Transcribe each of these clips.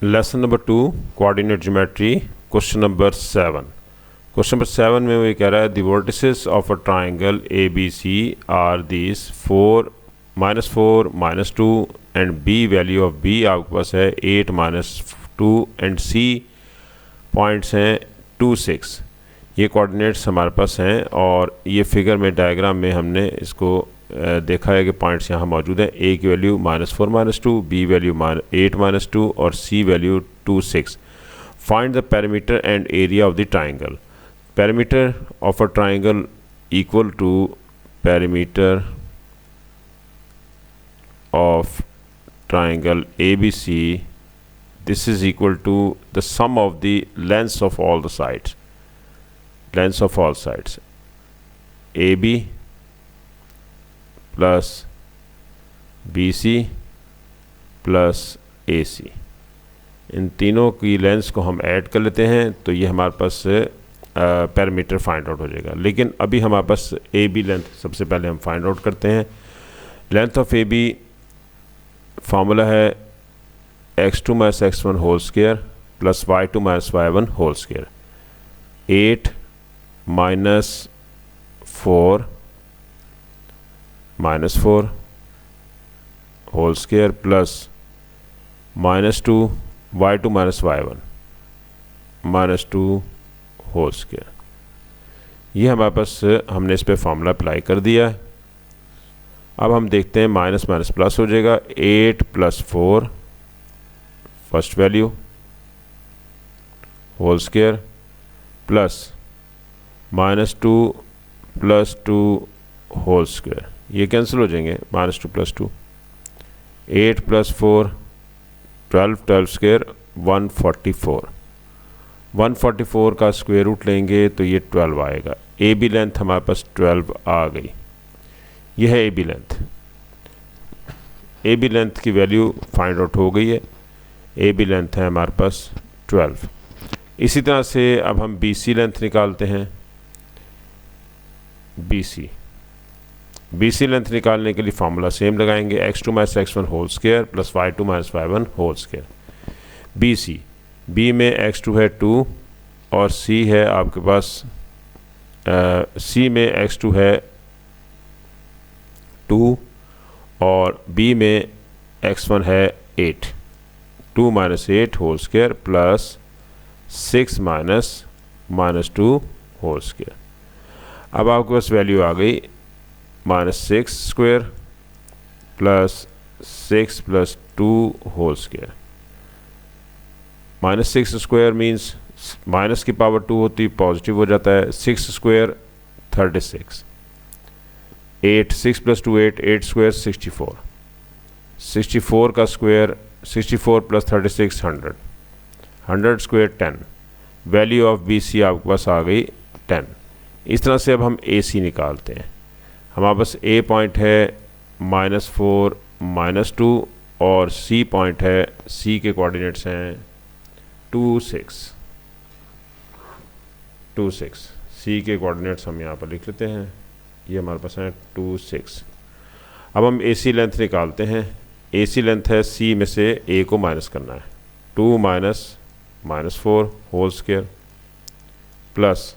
Lesson number 2 coordinate geometry question number 7। Question number 7 में वो ये कह रहा है the vertices of a triangle A B C are this 4 -4 -2 and B value of B आपके पास है 8 -2 एंड सी पॉइंट्स हैं 2 6। ये कोऑर्डिनेट्स हमारे पास हैं और ये फिगर में डायग्राम में हमने इसको देखा है कि पॉइंट्स यहाँ मौजूद हैं। ए की वैल्यू -4 -2, बी वैल्यू 8 -2 और C value 2 6। Find the perimeter and area of the triangle. Perimeter of a triangle equal to perimeter of triangle ABC, this is equal to the sum of the lengths of all the sides, lengths of all sides, AB plus BC plus AC। इन तीनों की lengths को हम add कर लेते हैं तो ये हमारे पास पैरामीटर फाइंड आउट हो जाएगा। लेकिन अभी हमारे पास AB लेंथ सबसे पहले हम फाइंड आउट करते हैं। लेंथ ऑफ AB फार्मूला है x2 - x1 whole square plus y2 - y1 whole square. 8 -4 whole square plus -2 y2 - y1 -2 whole square. ये हमारे पास हमने इस पे फार्मूला अप्लाई कर दिया है। अब हम देखते हैं माइनस माइनस प्लस हो जाएगा। 8 + 4 first value whole square plus -2 + 2 whole square. ये कैंसिल हो जाएंगे, -2 + 2। 8 + 4 12 स्क्वायर 144। 144 का स्क्वायर रूट लेंगे तो ये 12 आएगा। ए बी लेंथ हमारे पास 12 आ गई। यह है A B length. A B length की वैल्यू फाइंड आउट हो गई है। ए बी लेंथ है हमारे पास 12। इसी तरह से अब हम बी सी लेंथ निकालते हैं। बी सी लेंथ निकालने के लिए फार्मूला सेम लगाएंगे, x2 - x1 whole square plus y2 - y1 whole square. B C, B में x2 है 2 और सी है आपके पास सी में x2 है 2 और बी में x1 है 8। 2 - 8 whole square plus 6 - -2 whole square. अब आपके पास वैल्यू आ गई -6 square plus 6 + 2 whole square. -6 square means minus की पावर 2 होती, पॉजिटिव हो जाता है। 6 स्क्वायर 36, 8 6 + 2 8, 8 स्क्वायर 64। 64 का square 64 + 36 100, 100 square 10। Value of B C आपके पास आ गई 10। इस तरह से अब हम ए सी निकालते हैं। हमारे पास ए पॉइंट है -4 -2 और सी पॉइंट है, सी के कोऑर्डिनेट्स हैं 2 6। सी के कोऑर्डिनेट्स हम यहाँ पर लिख लेते हैं। ये हमारे पास है 2 6। अब हम ए सी लेंथ निकालते हैं। ए सी लेंथ है सी में से ए को माइनस करना है। 2 -4 whole square plus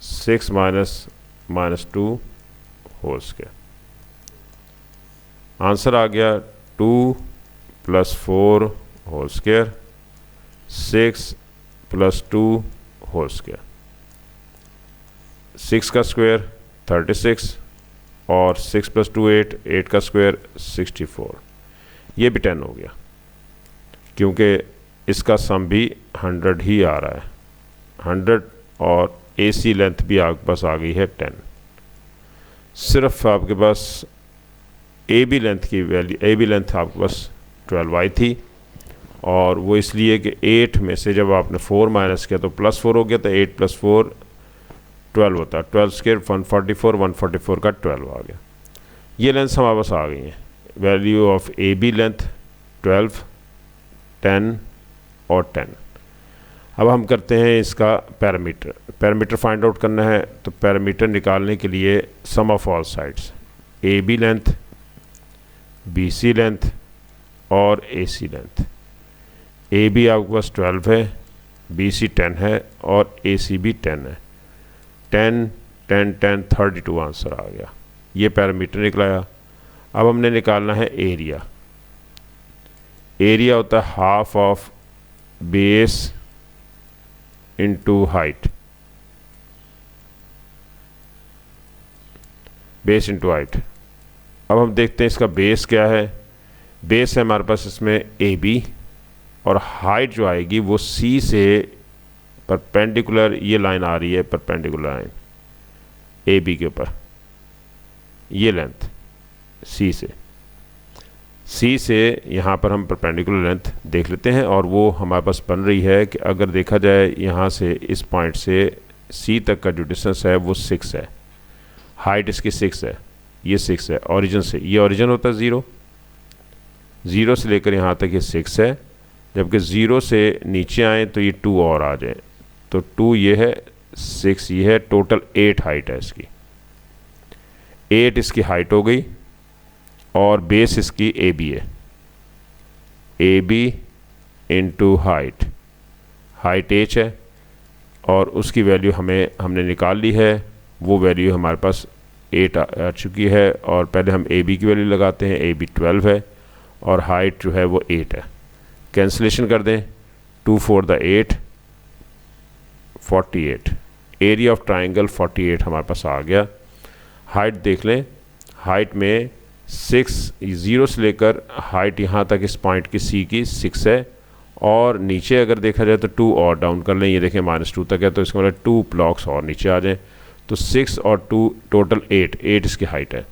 6 -2 whole square. Answer आ गया 2 + 4 होल स्क्वायर 6 + 2 होल स्क्वायर। 6 का स्क्वायर 36 और 6 + 2 8, 8 का स्क्वायर 64। ये भी 10 हो गया क्योंकि इसका सम भी 100 ही आ रहा है। 100 और ए सी लेंथ भी आपके पास आ गई है 10। सिर्फ आपके पास ए बी लेंथ की वैल्यू, ए बी लेंथ आपके पास 12 आई थी और वो इसलिए कि 8 में से जब आपने 4 माइनस किया तो +4 हो गया, तो 8 + 4 12 होता है। 12 स्क्वायर 144, 144 का 12 आ गया। ये लेंथ हमारे पास आ गई हैं। Value of A B length 12, 10 और 10। अब हम करते हैं इसका पैरामीटर फाइंड आउट करना है। तो पैरामीटर निकालने के लिए sum of all sides, A B length, B C length और A C length. A B आपके पास 12 है, बी सी 10 है और ए सी भी 10 है। 10 10 10 32 आंसर आ गया। ये पैरामीटर निकलाया। अब हमने निकालना है एरिया। एरिया होता है half of base into height, base into height. अब हम देखते हैं इसका बेस क्या है। बेस है हमारे पास इसमें ए बी, और हाइट जो आएगी वो सी से परपेंडिकुलर, ये लाइन आ रही है परपेंडिकुलर लाइन ए बी के ऊपर, ये लेंथ सी से यहाँ पर हम परपेंडिकुलर लेंथ देख लेते हैं, और वो हमारे पास बन रही है कि अगर देखा जाए यहाँ से इस पॉइंट से सी तक का जो डिस्टेंस है वो 6 है। हाइट इसकी 6 है, ये 6 है ओरिजिन से। ये ओरिजिन होता है 0 से लेकर यहाँ तक ये 6 है, जबकि 0 से नीचे आए तो ये 2 और आ जाए, तो 2 ये है, 6 ये है, टोटल 8 हाइट है इसकी। 8 इसकी हाइट हो गई, और बेस इसकी ए बी है। A B into height, height H है, और उसकी वैल्यू हमने निकाल ली है। वो वैल्यू हमारे पास 8 आ चुकी है। और पहले हम ए बी की वैल्यू लगाते हैं। ए बी 12 है और हाइट जो है वो 8 है। कैंसिलेशन कर दें, 2 4 द 8, 48। एरिया ऑफ ट्राइंगल 48 हमारे पास आ गया। हाइट देख लें, हाइट में 6, 0 से लेकर हाइट यहाँ तक इस पॉइंट की सी की 6 है, और नीचे अगर देखा जाए तो 2 और डाउन कर लें। ये देखें -2 तक है, तो इसका मतलब 2 ब्लॉक्स और नीचे आ जाएं, तो 6 और 2 टोटल 8 इसकी हाइट है।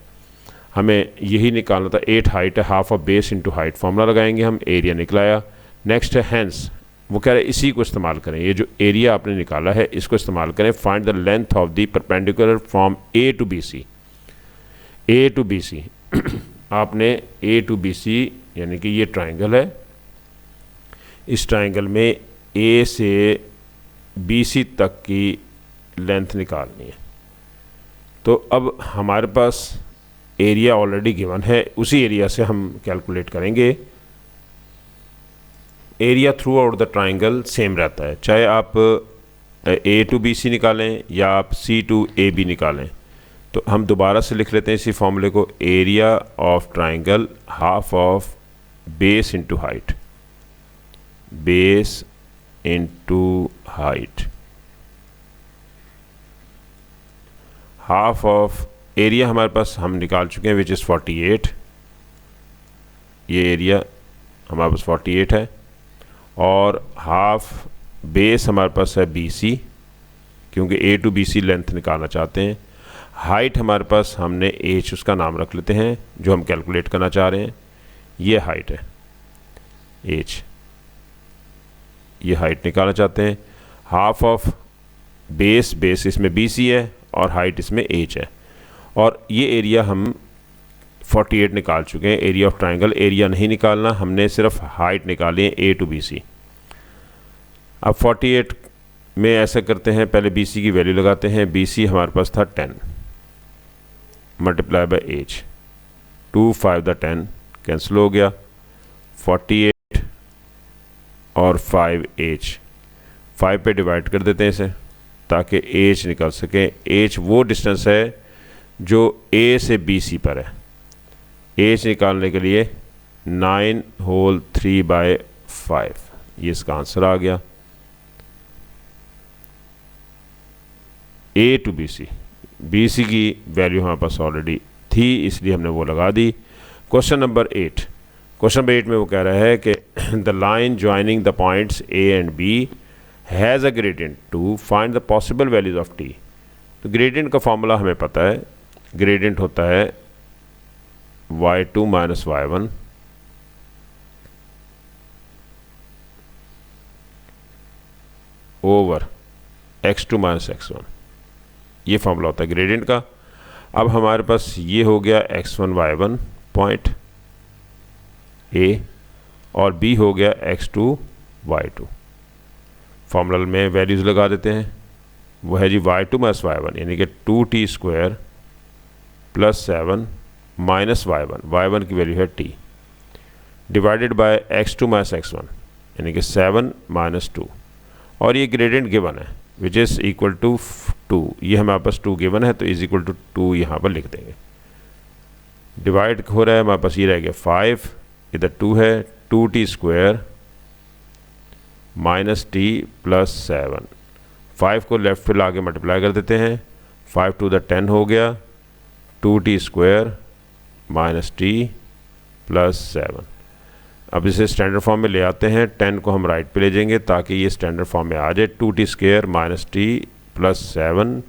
हमें यही निकालना था। 8 हाइट है, half of base into height. Formula लगाएंगे हम, एरिया निकलाया। नेक्स्ट है हैंस, वो कह रहे हैं इसी को इस्तेमाल करें। ये जो एरिया आपने निकाला है इसको इस्तेमाल करें। Find the length of the perpendicular from A to B C. A to B C आपने ए टू बी सी, यानी कि ये ट्राइंगल है, इस ट्राइंगल में ए से बी सी तक की लेंथ निकालनी है। तो अब हमारे पास एरिया ऑलरेडी गिवन है, उसी एरिया से हम कैलकुलेट करेंगे। Area through out the triangle same रहता है, चाहे आप ए टू बी सी निकालें या आप सी टू ए बी निकालें। तो हम दोबारा से लिख लेते हैं इसी फॉर्मूले को। Area of triangle half of base into height, base into height, half of area हमारे पास हम निकाल चुके हैं विच इज़ 48। ये एरिया हमारे पास 48 है, और हाफ बेस हमारे पास है बी सी, क्योंकि ए टू बी सी लेंथ निकालना चाहते हैं। हाइट हमारे पास हमने एच उसका नाम रख लेते हैं जो हम कैलकुलेट करना चाह रहे हैं। ये हाइट है एच, ये हाइट निकालना चाहते हैं। हाफ ऑफ बेस, बेस इसमें बी सी है और हाइट इसमें एच है, और ये एरिया हम 48 निकाल चुके हैं। एरिया ऑफ ट्राइंगल एरिया नहीं निकालना, हमने सिर्फ हाइट निकाली है ए टू बी सी। अब 48 में ऐसा करते हैं, पहले बी सी की वैल्यू लगाते हैं। बी सी हमारे पास था 10 multiply by H, 2 5 the 10 cancel हो गया, 48 और 5 एच, 5 पे डिवाइड कर देते हैं इसे ताकि एच निकल सके। एच वो डिस्टेंस है जो ए से बी सी पर है। एच निकालने के लिए 9 होल 3 बाई 5, ये इसका आंसर आ गया। ए टू बी सी की वैल्यू हमारे पास ऑलरेडी थी, इसलिए हमने वो लगा दी। क्वेश्चन नंबर 8, क्वेश्चन नंबर 8 में वो कह रहा है कि the line joining the points A and B has a gradient to find the possible values of T. तो ग्रेडियंट का फॉर्मूला हमें पता है। ग्रेडियंट होता है y2 minus y1 over x2 minus x1, ये फॉर्मूला होता है ग्रेडियंट का। अब हमारे पास ये हो गया x1 y1 पॉइंट ए, और b हो गया x2 y2। फॉर्मूला में वैल्यूज़ लगा देते हैं, वो है जी y2 माइनस y1 यानी कि 2t square plus 7 minus y1 की वैल्यू है t, divided by x2 minus x1 यानी कि 7 माइनस 2, और ये ग्रेडियंट गिवन है विच इज़ इक्वल टू 2। ये हमारे पास 2 गिवन है तो इज़ इक्वल टू 2 यहाँ पर लिख देंगे। डिवाइड हो रहा है हमारे पास, ये रह गया 5, इधर 2 है, 2t square minus T plus 7। 5 को लेफ्ट फिर आगे मल्टीप्लाई कर देते हैं, 5 टू द 10 हो गया, 2t square minus T plus 7। अब इसे स्टैंडर्ड फॉर्म में ले आते हैं, 10 को हम राइट पे ले जाएंगे ताकि ये स्टैंडर्ड फॉर्म में आ जाए। 2t square minus T plus 7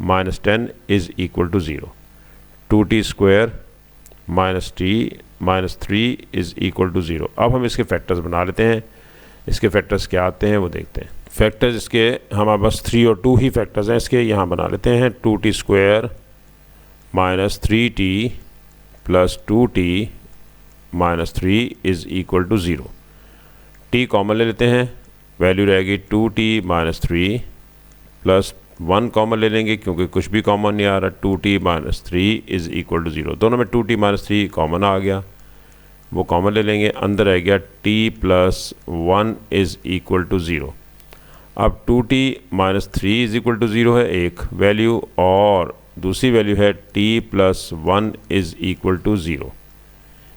minus 10 is equal to 0। 2t square minus T minus 3 is equal to 0। अब हम इसके फैक्टर्स बना लेते हैं। इसके फैक्टर्स क्या आते हैं वो देखते हैं। फैक्टर्स इसके हमारे पास 3 और 2 ही फैक्टर्स हैं इसके, यहाँ बना लेते हैं। 2t square minus 3t plus 2t minus 3 is equal to 0। t common ले लेते हैं, वैल्यू रहेगी 2t माइनस 3 प्लस 1 कॉमन ले लेंगे क्योंकि कुछ भी कॉमन नहीं आ रहा। 2t minus 3 is equal to 0। दोनों में 2t माइनस 3 कॉमन आ गया, वो कॉमन ले लेंगे। अंदर रह गया t plus 1 is equal to 0। अब 2t minus 3 is equal to 0 है एक वैल्यू, और दूसरी वैल्यू है t plus 1 is equal to 0।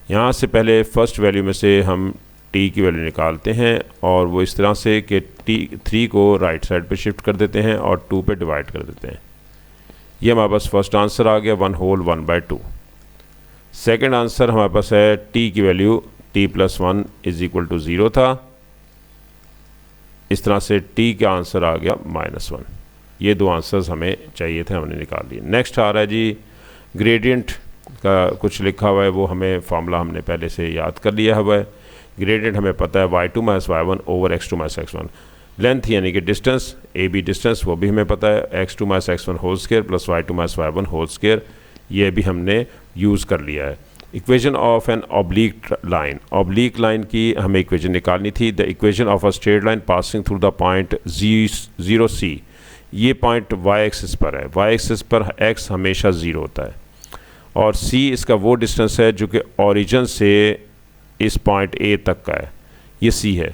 यहाँ से पहले फर्स्ट वैल्यू में से हम t की वैल्यू निकालते हैं, और वो इस तरह से कि t3 को राइट साइड पे शिफ्ट कर देते हैं और 2 पे डिवाइड कर देते हैं। ये हमारे पास फर्स्ट आंसर आ गया 1 होल 1/2। सेकेंड आंसर हमारे पास है t की value t plus 1 is equal to 0 था। इस तरह से t का आंसर आ गया -1। ये दो आंसर्स हमें चाहिए थे, हमने निकाल लिए। नेक्स्ट आ रहा है जी ग्रेडियंट का कुछ लिखा हुआ है, वो हमें फार्मूला हमने पहले से याद कर लिया हुआ है। ग्रेडियंट हमें पता है y2 minus y1 over x2 minus x1। Length यानी कि डिस्टेंस, ए बी डिस्टेंस, वो भी हमें पता है x2 minus x1 whole square plus y2 minus y1 whole square, ये भी हमने यूज़ कर लिया है। Equation of an oblique line, oblique line की हमें इक्वेशन निकालनी थी। The equation of a straight line passing through the point 0c। ये पॉइंट y एक्सिस पर है, y एक्सिस पर x हमेशा 0 होता है, और c इसका वो डिस्टेंस है जो कि ओरिजिन से इस पॉइंट a तक का है, ये c है।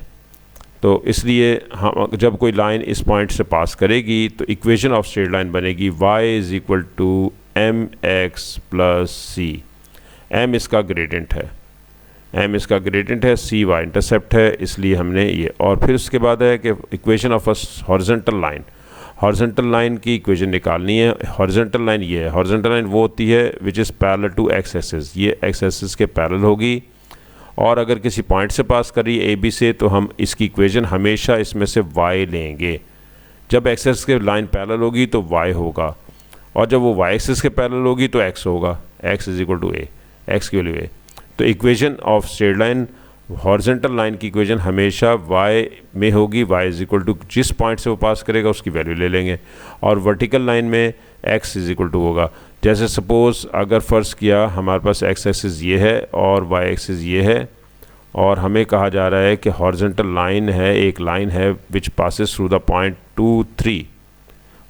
तो इसलिए हम जब कोई लाइन इस पॉइंट से पास करेगी तो इक्वेशन ऑफ स्ट्रेट लाइन बनेगी y is equal to mx plus c। m इसका ग्रेडियंट है, m इसका ग्रेडियंट है, c y इंटरसेप्ट है, इसलिए हमने ये। और फिर उसके बाद है कि equation of a horizontal line, horizontal line की इक्वेशन निकालनी है। हॉरिजॉन्टल लाइन ये है, हॉरिजॉन्टल लाइन वो होती है which is parallel to X axis, ये एक्स एक्सिस के पैरेलल होगी। और अगर किसी पॉइंट से पास करी ए बी से तो हम इसकी इक्वेशन हमेशा इसमें से y लेंगे। जब एक्स एक्सिस के लाइन पैरेलल होगी तो y होगा, और जब वो y एक्सिस के पैरेलल होगी तो x होगा, x is equal to a, x की वैल्यू a। तो equation of straight line, horizontal line की इक्वेशन हमेशा y में होगी, y इज इक्वल टू जिस पॉइंट से वो पास करेगा उसकी वैल्यू ले लेंगे। और वर्टिकल लाइन में x इज इक्वल टू होगा, जैसे सपोज़ अगर फ़र्ज़ किया हमारे पास x एक्सिस ये है और y एक्सिस ये है, और हमें कहा जा रहा है कि हॉरिजॉन्टल लाइन है, एक लाइन है which passes through the point 2, 3।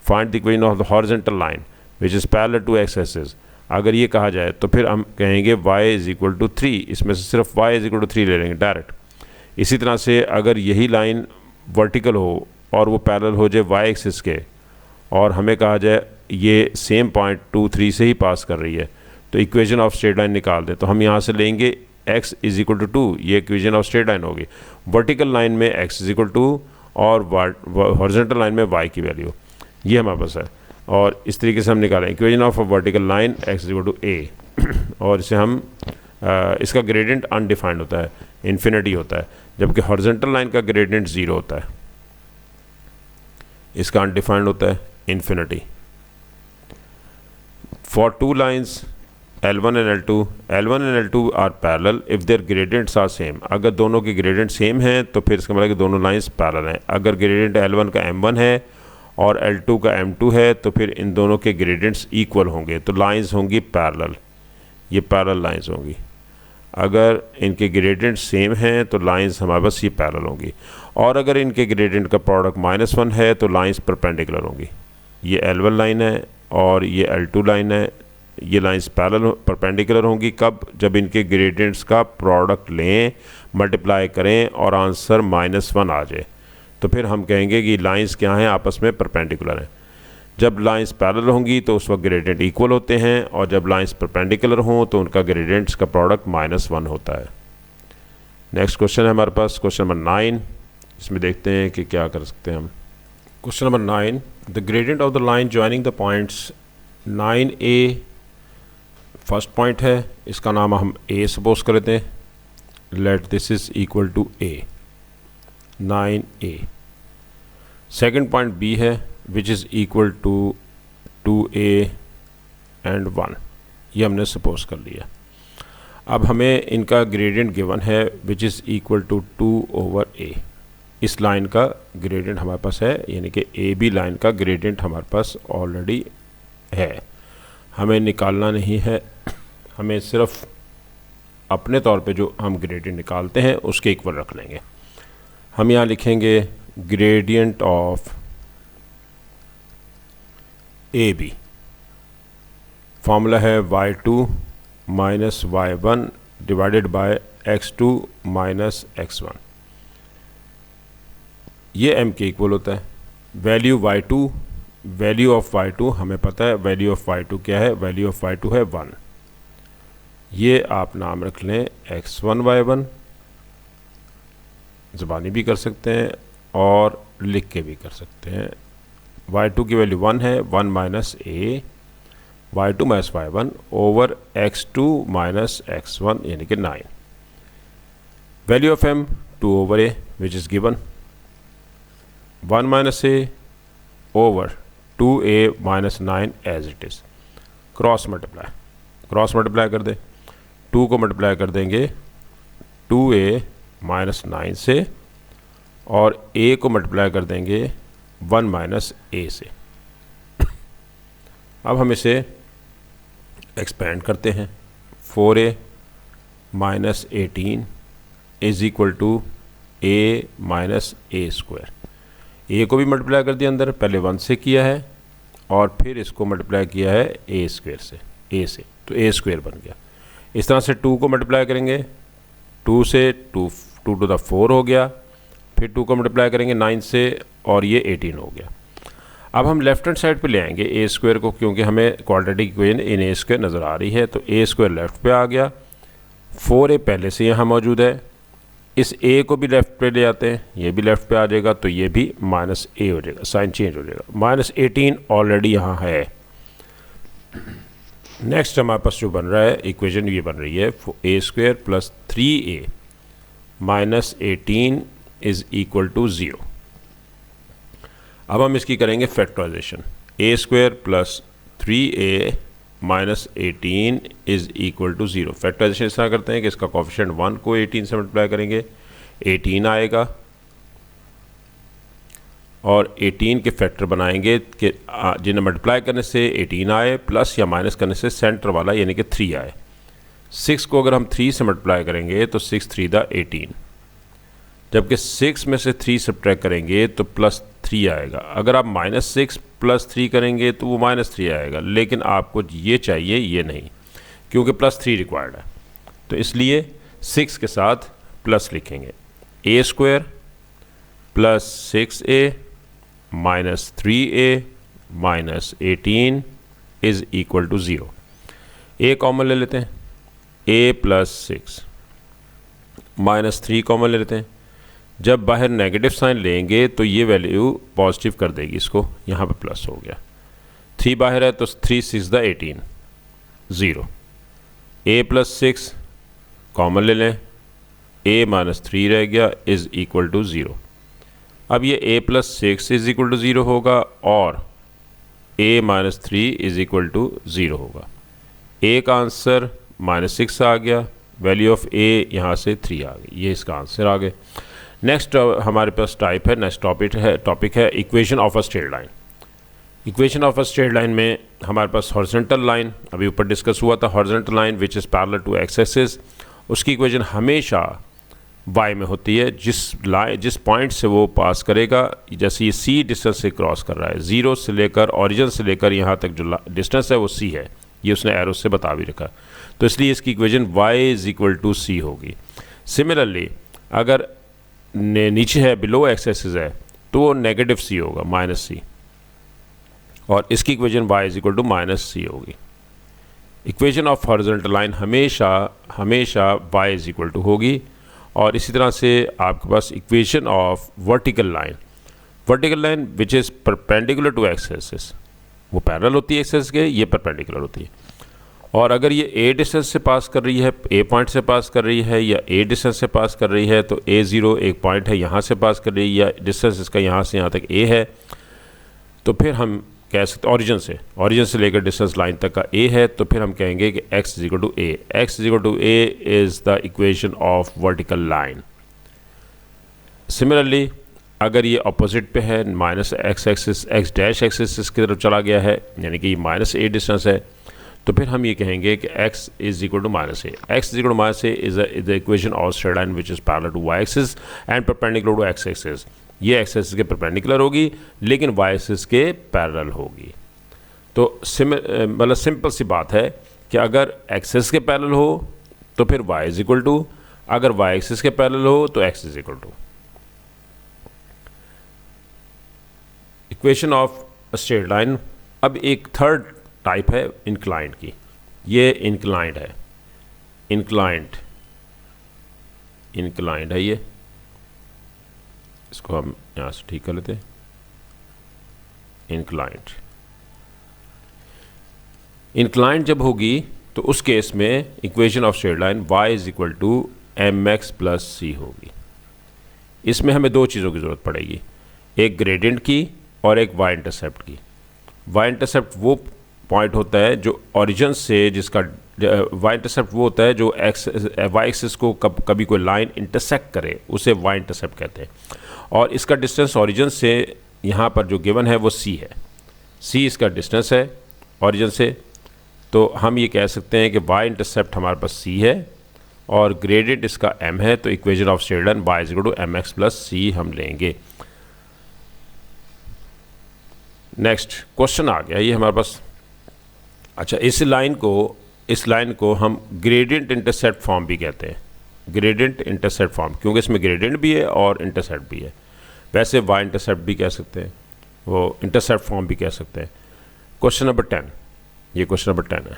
Find the equation of the horizontal line which is parallel to x axis. अगर ये कहा जाए तो फिर हम कहेंगे y इज़ इक्वल टू 3, इसमें से सिर्फ y इज़ इक्वल टू 3 ले लेंगे डायरेक्ट। इसी तरह से अगर यही लाइन वर्टिकल हो और वो पैरेलल हो जाए y एक्सिस के, और हमें कहा जाए ये सेम पॉइंट 2, 3 से ही पास कर रही है, तो इक्वेशन ऑफ स्ट्रेट लाइन निकाल दें। तो हम यहाँ से लेंगे x इज़ इक्वल टू 2, ये इक्वेशन ऑफ स्ट्रेट लाइन होगी। वर्टिकल लाइन में x इज़ इक्वल टू, और हॉरिजॉन्टल लाइन में y की वैल्यू, ये हमारे पास है। और इस तरीके से हम निकालें equation of a vertical line x is equal to a, और इसे हम इसका ग्रेडियंट अनडिफाइंड होता है, इन्फिनिटी होता है, जबकि हॉरिजॉन्टल लाइन का ग्रेडियंट 0 होता है, इसका अनडिफाइंड होता है, infinity. For two lines L1 and L2, L1 and L2 are parallel if their gradients are same। अगर दोनों के ग्रेडियंट सेम हैं तो फिर इसका मतलब कि दोनों लाइंस पैरेलल हैं। अगर ग्रेडियंट L1 का M1 है और L2 का M2 है तो फिर इन दोनों के ग्रेडियंट्स इक्वल होंगे, तो लाइंस होंगी पैरेलल, ये पैरेलल लाइंस होंगी। अगर इनके ग्रेडियंट सेम हैं तो लाइंस हमारे पास ये पैरेलल होंगी, और अगर इनके ग्रेडियंट का प्रोडक्ट -1 है तो लाइंस परपेंडिकुलर होंगी। ये L1 लाइन है और ये L2 लाइन है, ये लाइंस पैरेलल परपेंडिकुलर होंगी कब? जब इनके ग्रेडियंट्स का प्रोडक्ट लें, मल्टीप्लाई करें और आंसर -1 आ जाए, तो फिर हम कहेंगे कि लाइंस क्या हैं? आपस में परपेंडिकुलर हैं। जब लाइंस पैरेलल होंगी तो उस वक्त ग्रेडियंट इक्वल होते हैं, और जब लाइंस परपेंडिकुलर हों तो उनका ग्रेडियंट्स का प्रोडक्ट -1 होता है। नेक्स्ट क्वेश्चन है हमारे पास क्वेश्चन नंबर 9। इसमें देखते हैं कि क्या कर सकते हैं हम। Question number 9, the gradient of the line joining the points 9A first point है, इसका नाम हम A सपोज कर लेते हैं। Let this is equal to A, 9A। Second point B है which is equal to 2A and 1, ये हमने सपोज कर लिया। अब हमें इनका ग्रेडियंट गिवन है which is equal to 2/A। इस लाइन का ग्रेडियंट हमारे पास है, यानी कि AB लाइन का ग्रेडियंट हमारे पास ऑलरेडी है, हमें निकालना नहीं है। हमें सिर्फ अपने तौर पे जो हम ग्रेडियंट निकालते हैं उसके इक्वल रख लेंगे। हम यहाँ लिखेंगे ग्रेडियंट ऑफ AB, फॉर्मूला है y2 minus y1 divided by x2 minus x1। ये m के इक्वल होता है। वैल्यू ऑफ y2 हमें पता है, वैल्यू ऑफ y2 क्या है? वैल्यू ऑफ y2 है 1। ये आप नाम रख लें x1 y1, ज़बानी भी कर सकते हैं और लिख के भी कर सकते हैं। y2 की वैल्यू 1 है, 1 minus a y2 minus y1 over x2 minus x1 यानी कि 9। Value of m 2/a which is given, 1 minus a over 2a minus 9 as it is. Cross multiply कर दे, 2 को मल्टीप्लाई कर देंगे 2a माइनस 9 से, और a को मल्टीप्लाई कर देंगे 1 माइनस a से। अब हम इसे एक्सपेंड करते हैं। 4a minus 18 is equal to a minus a square. a को भी मल्टीप्लाई कर दिया अंदर, पहले 1 से किया है और फिर इसको मल्टीप्लाई किया है a स्क्वायर से, a से, तो a स्क्वायर बन गया। इस तरह से 2 को मल्टीप्लाई करेंगे 2 से, 2 टू द 4 हो गया, फिर 2 को मल्टीप्लाई करेंगे 9 से और ये 18 हो गया। अब हम लेफ्ट हैंड साइड पे ले आएंगे a स्क्वायर को, क्योंकि हमें quadratic equation in a square नज़र आ रही है, तो a स्क्वायर लेफ्ट पे आ गया। 4a पहले से यहाँ मौजूद है, इस a को भी लेफ्ट पे ले आते हैं, ये भी लेफ्ट पे आ जाएगा, तो ये भी माइनस a हो जाएगा, साइन चेंज हो जाएगा। माइनस 18 ऑलरेडी यहाँ है। नेक्स्ट हमारे पास जो बन रहा है इक्वेशन, ये बन रही है a square plus 3a minus 18 is equal to 0। अब हम इसकी करेंगे factorization. a square plus 3a minus 18 is equal to 0। Factorization इस तरह करते हैं कि इसका कोफिशिएंट 1 को 18 से मल्टीप्लाई करेंगे, 18 आएगा, और 18 के फैक्टर बनाएंगे कि जिन्हें मल्टीप्लाई करने से 18 आए, प्लस या माइनस करने से सेंटर वाला यानी कि 3 आए। 6 को अगर हम 3 से मल्टीप्लाई करेंगे तो 6 3 दा 18, जबकि 6 में से 3 सब्ट्रैक्ट करेंगे तो प्लस 3 आएगा। अगर आप -6 प्लस 3 करेंगे तो वो -3 आएगा, लेकिन आपको ये चाहिए, ये नहीं, क्योंकि प्लस 3 रिक्वायर्ड है, तो इसलिए 6 के साथ प्लस लिखेंगे। a square plus 6a minus 3a minus 18 is equal to 0। a common ले लेते हैं, a प्लस 6 माइनस 3 कॉमन ले लेते हैं। जब बाहर नेगेटिव साइन लेंगे तो ये वैल्यू पॉजिटिव कर देगी इसको, यहाँ पे प्लस हो गया। 3 बाहर है तो 3 6 दा 18, 0। a प्लस 6 कॉमन ले लें, a माइनस 3 रह गया इज़ इक्वल टू 0। अब ये a plus 6 is equal to 0 होगा और a minus 3 is equal to 0 होगा। a का आंसर -6 आ गया, वैल्यू ऑफ a यहाँ से 3 आ गई, ये इसका आंसर आ गए। नेक्स्ट हमारे पास नेक्स्ट टॉपिक है equation of a straight line. Equation of a straight line में हमारे पास हॉरिजॉन्टल लाइन अभी ऊपर डिस्कस हुआ था, horizontal line which is parallel to X axis, उसकी इक्वेशन हमेशा y में होती है। जिस पॉइंट से वो पास करेगा, जैसे ये c डिस्टेंस से क्रॉस कर रहा है, 0 से लेकर ओरिजिन से लेकर यहाँ तक जो डिस्टेंस है वो c है, ये उसने एरो से बता भी रखा, तो इसलिए इसकी equation y is equal to C होगी। सिमिलरली अगर नीचे है, बिलो एक्स एक्सिस है, तो वो नेगेटिव सी होगा, माइनस सी, और इसकी equation y is equal to minus C होगी। इक्वेशन ऑफ हॉरिजॉन्टल लाइन हमेशा y इज इक्वल टू होगी। और इसी तरह से आपके पास equation of vertical line which is perpendicular to X axis, वो पैरेलल होती है एक्स एक्सिस के, ये परपेंडिकुलर होती है। और अगर ये a डिस्टेंस से पास कर रही है, a पॉइंट से पास कर रही है, या a डिस्टेंस से पास कर रही है, तो a0 एक पॉइंट है यहाँ से पास कर रही है, या डिस्टेंस इसका यहाँ से यहाँ तक a है, तो फिर हम कह सकते ओरिजिन से लेकर डिस्टेंस लाइन तक का a है, तो फिर हम कहेंगे कि x is equal to a। x is equal to a is the equation of vertical line. Similarly अगर ये अपोजिट पे है, minus X axis, X dash axis की तरफ चला गया है, यानी कि ये माइनस a डिस्टेंस है, तो फिर हम ये कहेंगे कि x is equal to minus A. X is equal to minus A is the equation of straight line which is parallel to y axis and perpendicular to x axis. ये x axis के perpendicular होगी, लेकिन y axis के parallel होगी। तो मतलब simple सी बात है कि अगर x एक्सिस के पैरेलल हो तो फिर y इज इक्वल टू, अगर y एक्सिस के पैरेलल हो तो x is equal to. Equation of straight line. अब एक थर्ड टाइप है इंक्लाइंड की, ये इंक्लाइंड है, इंक्लाइंड है ये, इसको हम यहाँ से ठीक कर लेते हैं। इंक्लाइंड जब होगी तो उस केस में equation of straight line y is equal to mx plus C होगी। इसमें हमें दो चीज़ों की ज़रूरत पड़ेगी, एक ग्रेडियंट की और एक y इंटरसेप्ट की। y इंटरसेप्ट वो पॉइंट होता है जो ओरिजिन से, जिसका y इंटरसेप्ट वो होता है जो y एक्सिस को कभी कोई लाइन इंटरसेक्ट करे, उसे y इंटरसेप्ट कहते हैं। और इसका डिस्टेंस ओरिजिन से यहाँ पर जो गिवन है वो c है, c इसका डिस्टेंस है ओरिजिन से। तो हम ये कह सकते हैं कि y इंटरसेप्ट हमारे पास c है और ग्रेडियंट इसका m है, तो equation of straight line y is equal to mx plus c हम लेंगे। नेक्स्ट क्वेश्चन आ गया ये हमारे पास। अच्छा, इस लाइन को हम ग्रेडियंट इंटरसेप्ट फॉर्म भी कहते हैं, ग्रेडियंट इंटरसेप्ट फॉर्म, क्योंकि इसमें ग्रेडियंट भी है और इंटरसेप्ट भी है। वैसे y इंटरसेप्ट भी कह सकते हैं, वो इंटरसेप्ट फॉर्म भी कह सकते हैं। क्वेश्चन नंबर 10, ये क्वेश्चन नंबर 10 है।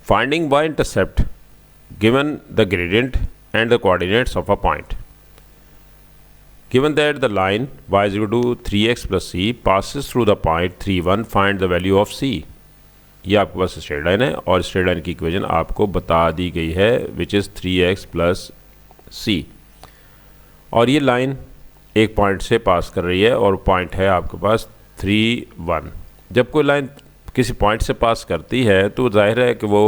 Finding y intercept given the gradient and the coordinates of a point. Given that the line y is equal to 3x plus c passes through the point 3, 1, find the value of c। ये आपके पास straight line है और straight line की equation आपको बता दी गई है which is 3x plus c। और ये लाइन एक पॉइंट से पास कर रही है और पॉइंट है आपके पास 3, 1। जब कोई लाइन किसी पॉइंट से पास करती है तो जाहिर है कि वो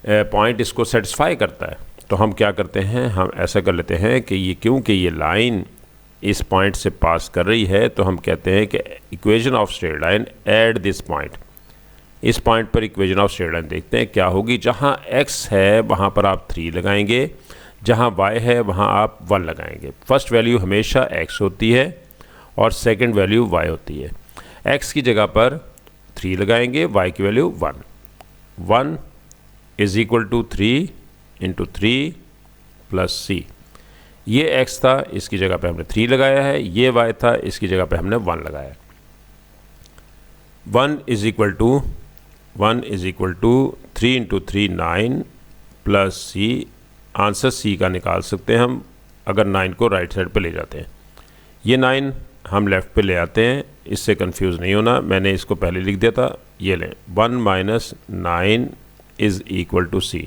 पॉइंट इसको सेटिस्फाई करता है। तो हम क्या करते हैं, हम ऐसा कर लेते हैं कि ये क्योंकि ये लाइन इस पॉइंट से पास कर रही है, तो हम कहते हैं कि equation of straight line at this point, इस पॉइंट पर इक्वेशन ऑफ स्ट्रेट लाइन देखते हैं क्या होगी। जहाँ x है वहाँ पर आप 3 लगाएंगे, जहाँ y है वहाँ आप 1 लगाएंगे। फर्स्ट वैल्यू हमेशा x होती है और सेकंड वैल्यू y होती है। x की जगह पर 3 लगाएंगे, y की value 1। 1 is equal to 3 into 3 plus c। ये x था, इसकी जगह पे हमने 3 लगाया है, ये y था, इसकी जगह पे हमने 1 लगाया। 1 is equal to 3 into 3 9 plus c। Answer c का निकाल सकते हैं हम अगर 9 को राइट साइड पे ले जाते हैं। ये 9 हम लेफ़्ट पे ले आते हैं, इससे कंफ्यूज नहीं होना, मैंने इसको पहले लिख दिया था। ये लें 1 minus 9 is equal to c,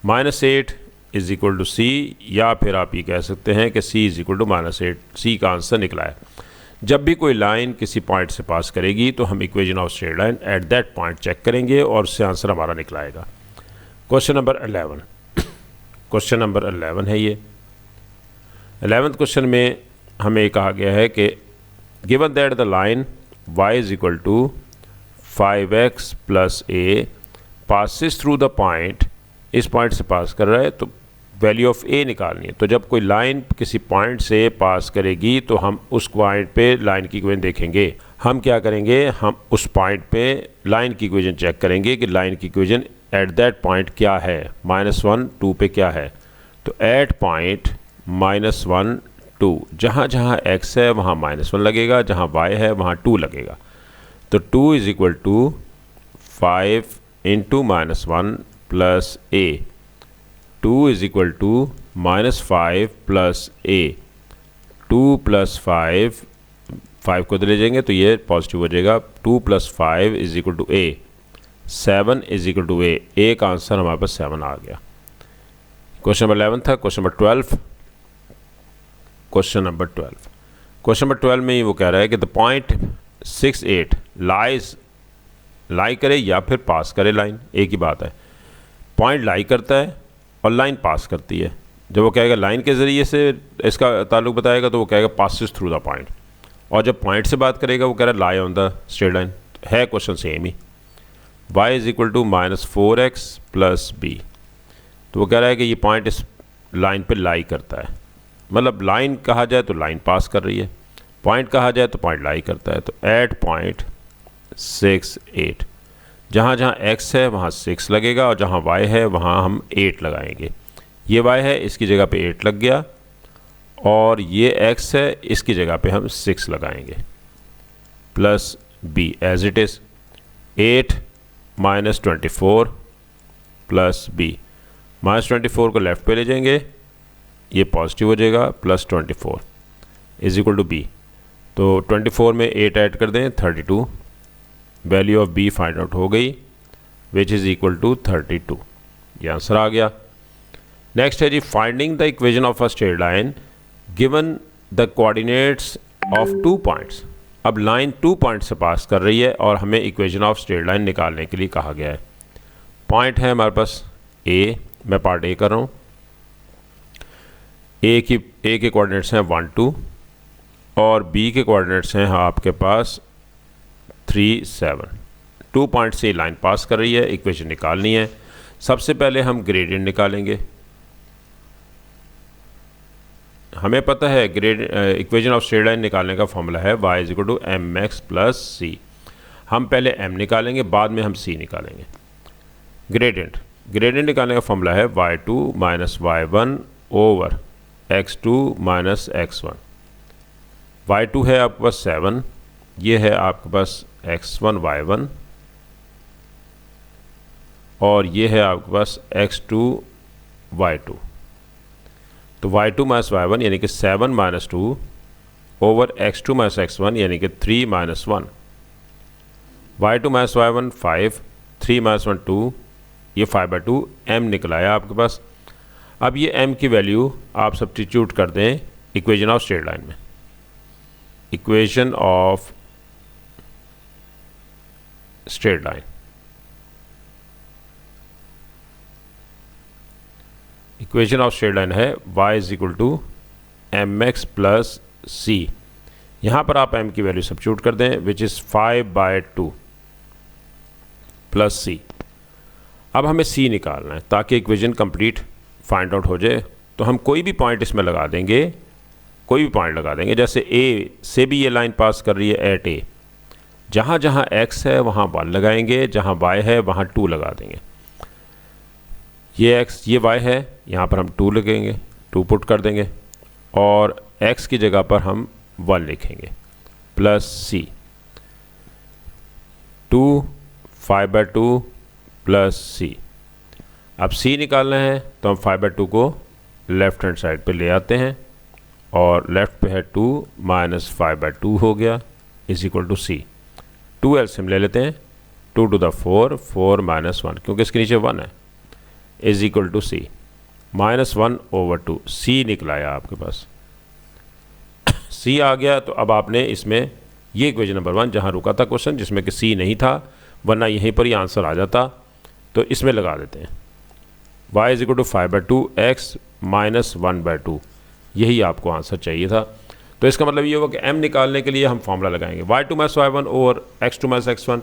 minus 8 is equal to C, या फिर आप ये कह सकते हैं कि c is equal to minus 8। C का आंसर निकला है। जब भी कोई लाइन किसी पॉइंट से पास करेगी तो हम equation of straight line at that point check करेंगे और उससे आंसर हमारा निकलाएगा। क्वेश्चन नंबर 11, क्वेश्चन नंबर 11 है ये। 11th क्वेश्चन में हमें कहा गया है कि given that the line y is equal to 5x plus a passes through the point, इस पॉइंट से पास कर रहा है, तो वैल्यू ऑफ ए निकालनी है। तो जब कोई लाइन किसी पॉइंट से पास करेगी तो हम उस पॉइंट पे लाइन की इक्वेशन देखेंगे। हम क्या करेंगे, हम उस पॉइंट पे लाइन की इक्वेशन चेक करेंगे कि लाइन की इक्वेशन एट दैट पॉइंट क्या है, -1 2 पे क्या है। तो एट पॉइंट -1 2, जहाँ जहाँ x है वहाँ -1 लगेगा, जहाँ y है वहाँ 2 लगेगा। तो 2 is equal to 5 into -1 plus a, 2 is equal to -5 plus a, 2 plus 5 को ले जाएंगे तो ये पॉजिटिव हो जाएगा। 2 plus 5 is equal to a, 7 is equal to a का आंसर हमारे पास 7 आ गया। क्वेश्चन नंबर 11 था। क्वेश्चन नंबर 12, क्वेश्चन नंबर 12 में ही वो कह रहा है कि द पॉइंट 6 8 लाई करे या फिर पास करे लाइन, एक ही बात है। पॉइंट लाई करता है और लाइन पास करती है। जब वो कहेगा लाइन के ज़रिए से इसका ताल्लुक बताएगा तो वो कहेगा पासिस थ्रू द पॉइंट, और जब पॉइंट से बात करेगा वो कह रहा है lie on the straight line. है क्वेश्चन सेम ही। y is equal to -4x plus b, तो वो कह रहा है कि ये पॉइंट इस लाइन पे लाई करता है, मतलब लाइन कहा जाए तो लाइन पास कर रही है, पॉइंट कहा जाए तो पॉइंट लाई करता है। तो एट पॉइंट 6 8, जहाँ जहाँ x है वहाँ 6 लगेगा और जहाँ y है वहाँ हम 8 लगाएंगे। ये y है, इसकी जगह पे 8 लग गया, और ये x है, इसकी जगह पे हम 6 लगाएंगे, plus b as it is. 8 -24 plus b, -24 को लेफ़्ट पे ले जाएंगे, ये पॉजिटिव हो जाएगा, plus 24 is equal to b। तो 24 में 8 ऐड कर दें 32, value of b find out हो गई, विच इज़ इक्वल टू 32। ये आंसर आ गया। नेक्स्ट है जी, finding the equation of a straight line given the coordinates of 2 points. अब लाइन 2 पॉइंट से पास कर रही है और हमें इक्वेशन ऑफ स्ट्रेट लाइन निकालने के लिए कहा गया है। पॉइंट है हमारे पास a, मैं पार्ट a कर रहा हूँ। a के कोऑर्डिनेट्स हैं 1 2 और b के कोऑर्डिनेट्स हैं आपके पास 3 7। 2 पॉइंट से लाइन पास कर रही है, इक्वेशन निकालनी है। सबसे पहले हम ग्रेडियंट निकालेंगे। हमें पता है इक्वेशन ऑफ स्ट्रेट लाइन निकालने का फॉर्मूला है y is equal to mx plus c। हम पहले m निकालेंगे, बाद में हम c निकालेंगे। ग्रेडियंट निकालने का फॉर्मूला है y2 minus y1 over x2 minus x1। y2 है आपके पास 7, ये है आपके पास x1 y1, और ये है आपके पास x2 y2। तो y2 माइनस y1 यानी कि 7 minus 2 over x2 minus x1 यानी कि 3 minus 1। y2 minus y1 5, 3 minus 1 2, ये 5/2 m निकला है आपके पास। अब ये m की वैल्यू आप सब्स्टिट्यूट कर दें इक्वेशन ऑफ स्ट्रेट लाइन में। Equation of straight line, equation of straight line है y is equal to mx plus c। यहाँ पर आप m की वैल्यू सब्स्टिट्यूट कर दें, विच इज़ 5/2 प्लस c। अब हमें c निकालना है ताकि इक्वेशन कंप्लीट फाइंड आउट हो जाए। तो हम कोई भी पॉइंट इसमें लगा देंगे, कोई भी पॉइंट लगा देंगे। जैसे a से भी ये लाइन पास कर रही है एट a, जहाँ जहाँ x है वहाँ 1 लगाएंगे, जहाँ y है वहाँ 2 लगा देंगे। ये x ये y है, यहाँ पर हम 2 लिखेंगे, 2 पुट कर देंगे, और x की जगह पर हम 1 लिखेंगे, प्लस c। 2 5/2 plus c। अब c निकालना है तो हम 5/2 को लेफ़्ट हैंड साइड पे ले आते हैं, और लेफ़्ट पे है 2 माइनस 5/2 हो गया, is equal to c। 2 LCM ले लेते हैं, 2 टू द 4, 4 माइनस 1 क्योंकि इसके नीचे 1 है, is equal to c। -1 over 2, c निकला है आपके पास। c आ गया। तो अब आपने इसमें ये इक्वेशन नंबर 1 जहाँ रुका था क्वेश्चन, जिसमें कि c नहीं था, वरना यहीं पर ही आंसर आ जाता, तो इसमें लगा देते हैं। y is equal to 5/2 x minus 1/2, यही आपको आंसर चाहिए था। तो इसका मतलब ये होगा कि m निकालने के लिए हम फॉर्मूला लगाएंगे y2 minus y1 over x2 minus x1,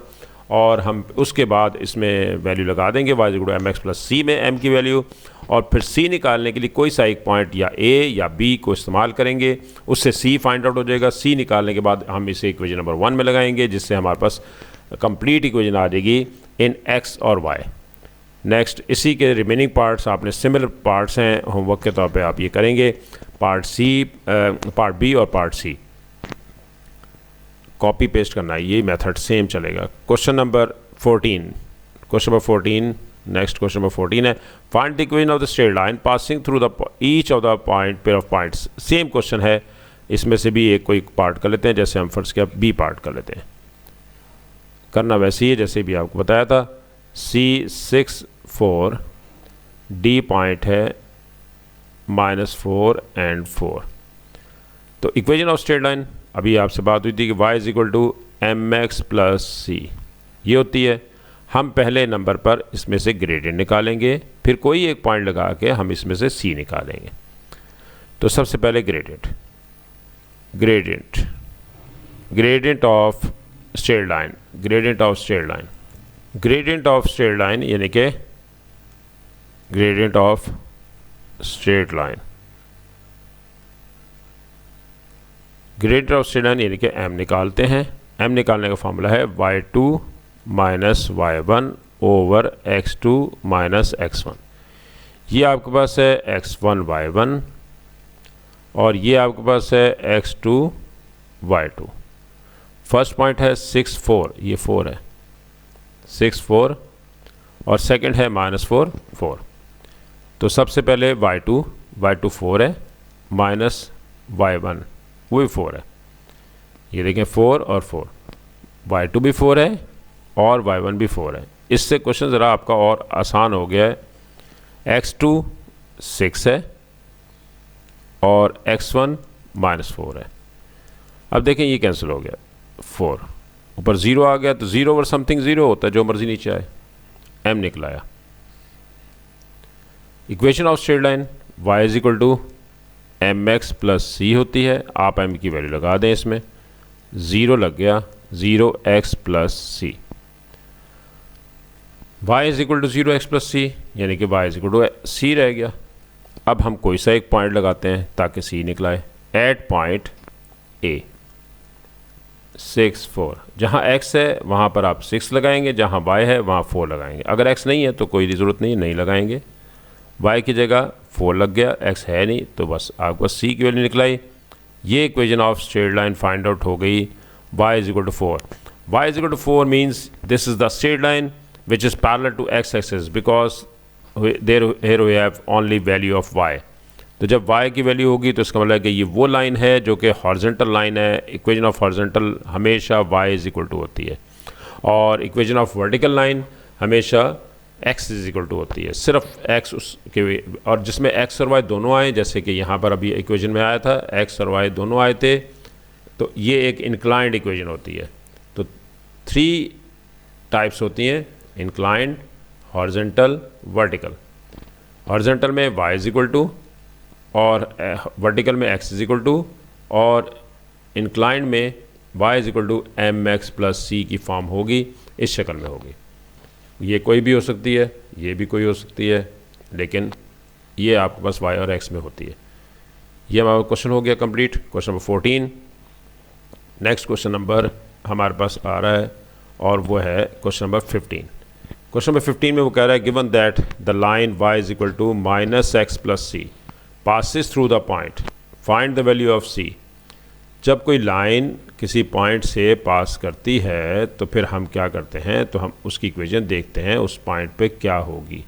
और हम उसके बाद इसमें वैल्यू लगा देंगे y equal to M X plus C में m की वैल्यू, और फिर c निकालने के लिए कोई सा एक पॉइंट या a या b को इस्तेमाल करेंगे, उससे c फाइंड आउट हो जाएगा। c निकालने के बाद हम इसे इक्वेशन नंबर 1 में लगाएंगे, जिससे हमारे पास कंप्लीट इक्वेशन आ जाएगी इन x और y। नेक्स्ट, इसी के रिमेनिंग पार्ट्स आपने सिमिलर पार्ट्स हैं, होमवर्क के तौर पे आप ये करेंगे, पार्ट बी और पार्ट सी कॉपी पेस्ट करना है, ये मेथड सेम चलेगा। Question number 14, next question number 14 है, find the equation of the straight line passing through the each of the point pair of points. Same question है, इसमें से भी एक कोई पार्ट कर लेते हैं, जैसे हम फर्स्ट किया बी पार्ट कर लेते हैं। करना वैसे ही है जैसे भी आपको बताया था। C6 4, D पॉइंट है -4 and 4। तो इक्वेशन ऑफ स्ट्रेट लाइन, अभी आपसे बात हुई थी कि y is equal to M X plus C, ये होती है। हम पहले नंबर पर इसमें से ग्रेडियंट निकालेंगे, फिर कोई एक पॉइंट लगा के हम इसमें से c निकालेंगे। तो सबसे पहले gradient of straight line, gradient of straight line यानी कि gradient of straight line, gradient of straight line यानी कि m निकालते हैं। m निकालने का फॉर्मूला है y2 minus y1 over x2 minus x1। ये आपके पास है x1 y1 और ये आपके पास है x2 y2। फर्स्ट पॉइंट है 6 4, ये 4 है, 6 4, और सेकंड है -4 4। तो सबसे पहले y2 4 है, माइनस y1 वो भी 4 है, ये देखें 4 और 4, y2 भी 4 है और y1 भी 4 है। इससे क्वेश्चन ज़रा आपका और आसान हो गया है। x2 6 है और x1 -4 है। अब देखें ये कैंसिल हो गया, 4 ऊपर 0 आ गया, तो 0 ओवर समथिंग 0 होता है, जो मर्जी नीचे आए, m निकलाया। Equation of straight line y is equal to M X plus C होती है। आप m की वैल्यू लगा दें, इसमें 0 लग गया, 0x plus C. y is equal to 0x plus C यानी कि y is equal to c रह गया। अब हम कोई सा एक पॉइंट लगाते हैं ताकि c निकलाए। एट पॉइंट a 6 4, जहाँ x है वहाँ पर आप 6 लगाएंगे, जहाँ y है वहाँ 4 लगाएंगे। अगर x नहीं है तो कोई ज़रूरत नहीं लगाएंगे, y की जगह 4 लग गया, x है नहीं तो बस आपको c की वैल्यू निकलाई। ये equation of straight line find out हो गई। y is equal to 4, y is equal to 4 means this is the straight line which is parallel to x axis, because here we have only value of y। तो जब y की value होगी तो इसका मतलब है कि ये वो लाइन है जो कि हॉरिजॉन्टल लाइन है। इक्वेशन ऑफ हॉरिजॉन्टल हमेशा y इज इक्वल टू होती है, और इक्वेशन ऑफ वर्टिकल लाइन हमेशा x इज इक्वल टू होती है। सिर्फ x उसके, और जिसमें x और y दोनों आए, जैसे कि यहाँ पर अभी इक्वेशन में आया था x और y दोनों आए थे, तो ये एक इंक्लाइंड इक्वेशन होती है। तो 3 टाइप्स होती हैं, इंक्लाइंड, हॉरिजॉन्टल, वर्टिकल। हॉरिजॉन्टल में y इज इक्वल टू, और वर्टिकल में x इज इक्वल टू, और इंक्लाइंड में y is equal to M X plus C की फॉर्म होगी, इस शक्ल में होगी। ये कोई भी हो सकती है, ये भी कोई हो सकती है, लेकिन ये आपके पास y और x में होती है। ये हमारा क्वेश्चन हो गया complete, question number 14। Next question number हमारे पास आ रहा है और वो है क्वेश्चन नंबर 15। क्वेश्चन नंबर 15 में वो कह रहा है given that the line y is equal to -x plus c passes through the point, find the value of c। जब कोई लाइन किसी पॉइंट से पास करती है तो फिर हम क्या करते हैं, तो हम उसकी इक्वेशन देखते हैं उस पॉइंट पे क्या होगी।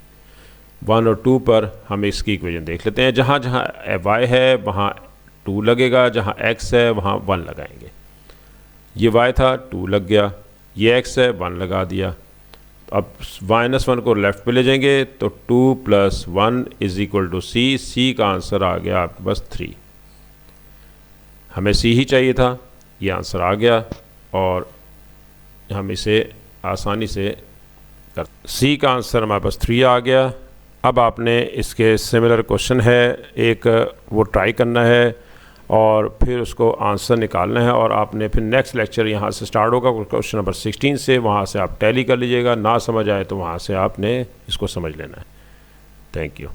1 और 2 पर हम इसकी इक्वेशन देख लेते हैं। जहाँ जहाँ y है वहाँ 2 लगेगा, जहाँ x है वहाँ 1 लगाएंगे। ये y था, 2 लग गया, ये x है, 1 लगा दिया। अब -1 को लेफ़्ट पे ले जाएंगे तो 2 + 1 is equal to c। c का आंसर आ गया आपके पास 3। हमें c ही चाहिए था, ये आंसर आ गया और हम इसे आसानी से कर। c का आंसर हमारे पास 3 आ गया। अब आपने इसके सिमिलर क्वेश्चन है एक, वो ट्राई करना है और फिर उसको आंसर निकालना है। और आपने फिर नेक्स्ट लेक्चर यहाँ से स्टार्ट होगा क्वेश्चन नंबर 16 से, वहाँ से आप टैली कर लीजिएगा। ना समझ आए तो वहाँ से आपने इसको समझ लेना है। Thank you.